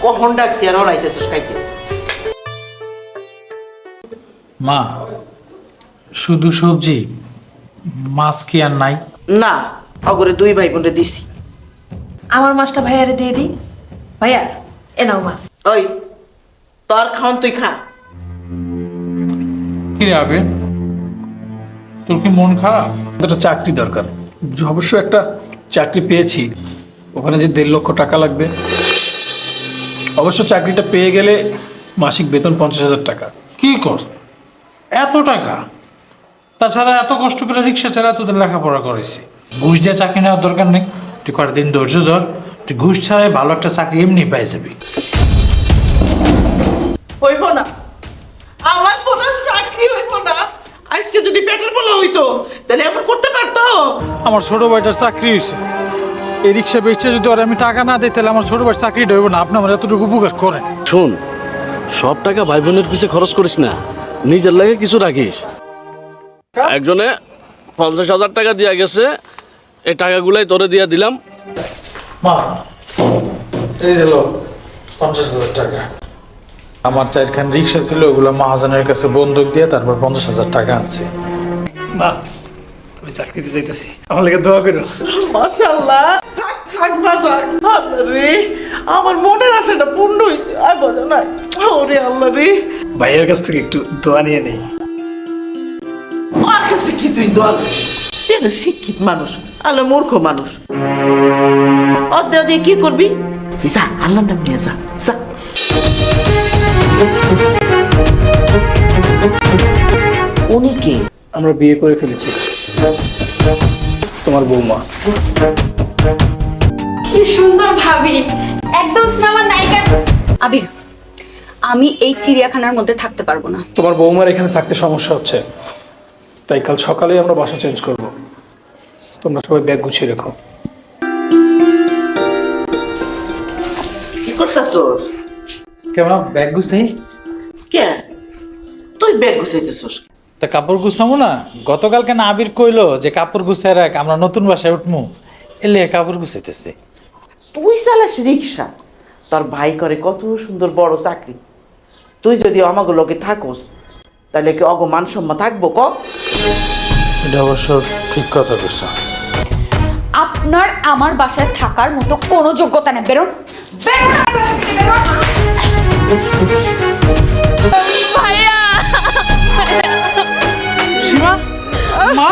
কখন ডাকছি আর ওরাইতেছিস খাইতে? মা শুধু সবজি, মাছ কি আর নাই? না, অগরে দুই ভাই বোনরে দিছি। আমার মাছটা ভাইয়ারে দিয়ে দিই। ভাইয়া এ নাও মাছ। ওই তোর খাওন তুই খা। কি হবে? তোর কি মন খারাপ? একটা চাকরি দরকার, অবশ্য একটা চাকরি পেয়েছি, ওখানে যে 1.5 লক্ষ টাকা লাগবে। অবশ্য চাকরিটা পেয়ে গেলে মাসিক বেতন 50,000 টাকা। কি কষ্ট, এত টাকা? তাছাড়া এত কষ্ট করে রিক্সা ছাড়া তোদের লেখাপড়া করেছি। ঘুষ দিয়ে চাকরি নেওয়ার দরকার নেই। তুই কয়েকদিন ধৈর্য ধর, তুই ঘুষ ছাড়াই ভালো একটা চাকরি এমনি পেয়ে যাবি। হইব না, আমার কোনো চাকরি হইব না। আজকে যদি পেটের বলা হইতো তাহলে এমন করতে পারতো? আমার ছোট ভাইটার চাকরি হয়েছে, এই রিক্সা বেচে যদি আর আমি টাকা না দিই তাহলে আমার ছোট ভাইয়ের চাকরিটা হইব না। আপনি আমার এতটুকু উপকার করেন। শোন, সব টাকা ভাই বোনের পিছে খরচ করিস না, নিজের লাগে কিছু রাখিস। একজনে 50,000 টাকা দিয়া গেছে, এই টাকাগুলাই তোরে দিয়া দিলাম। মা, এই যে 50,000 টাকা। আমার 4খান রিক্সা ছিল, ওগুলো মহাজনের কাছে বন্দুক দিয়ে তারপর 50,000 টাকা আনছি। মা, আমি চাকরিতে যাইতেছি, আমার লাগে দোয়া করো। মাশাআল্লাহ, থাক থাক বাজার। আল্লাহ রে, আমার মনের আশাটা পূর্ণ হয়েছে। আর বাজা নাই। ওরে আল্লাহ রে, ভাইয়ের কাছ থেকে একটু দোয়া নিয়ে নেই। আর কাছে কি তুই দল? তেন শিক্ষিত মানুষ, আল্লাহ মূর্খ মানুষ। অধ্যায় দিয়ে কি করবি? তুই যা, আল্লাহর নাম নিয়ে যা, যা। উনি কে? আমরা বিয়ে করে ফেলেছি, তোমার বৌমা। কি সুন্দর ভাবি, একদম সিনেমার নায়িকা। আবির, আমি এই চিড়িয়াখানার মধ্যে থাকতে পারবো না। তোমার বৌমার এখানে থাকতে সমস্যা হচ্ছে, তাই কাল সকালেই আমরা বাসা চেঞ্জ করব। তোমরা সবাই ব্যাগ গুছিয়ে রেখো। কি করতেছস? কেমন ব্যাগ গুছাই? কে? তুই ব্যাগ গুছাইতেছস? তা কাপড় গুছামো না? গতকালকে না আবির কইলো যে কাপড় গুছাই রাখ, আমরা নতুন বাসায় উঠমু, এলে কাপড় গুছাইতেছে। তুই চালাস রিক্সা, তোর ভাই করে কত সুন্দর বড় চাকরি। তুই যদি আমাকে লোকে থাকোস তাহলে কি অগ মান সম্মান থাকবো ক? এটা অবশ্য ঠিক কথা কইছ। আপনার আমার বাসায় থাকার মতো কোনো যোগ্যতা নেই। বেরোন, বেরোন আমার বাসা থেকে, বেরোন। সীমা, মা,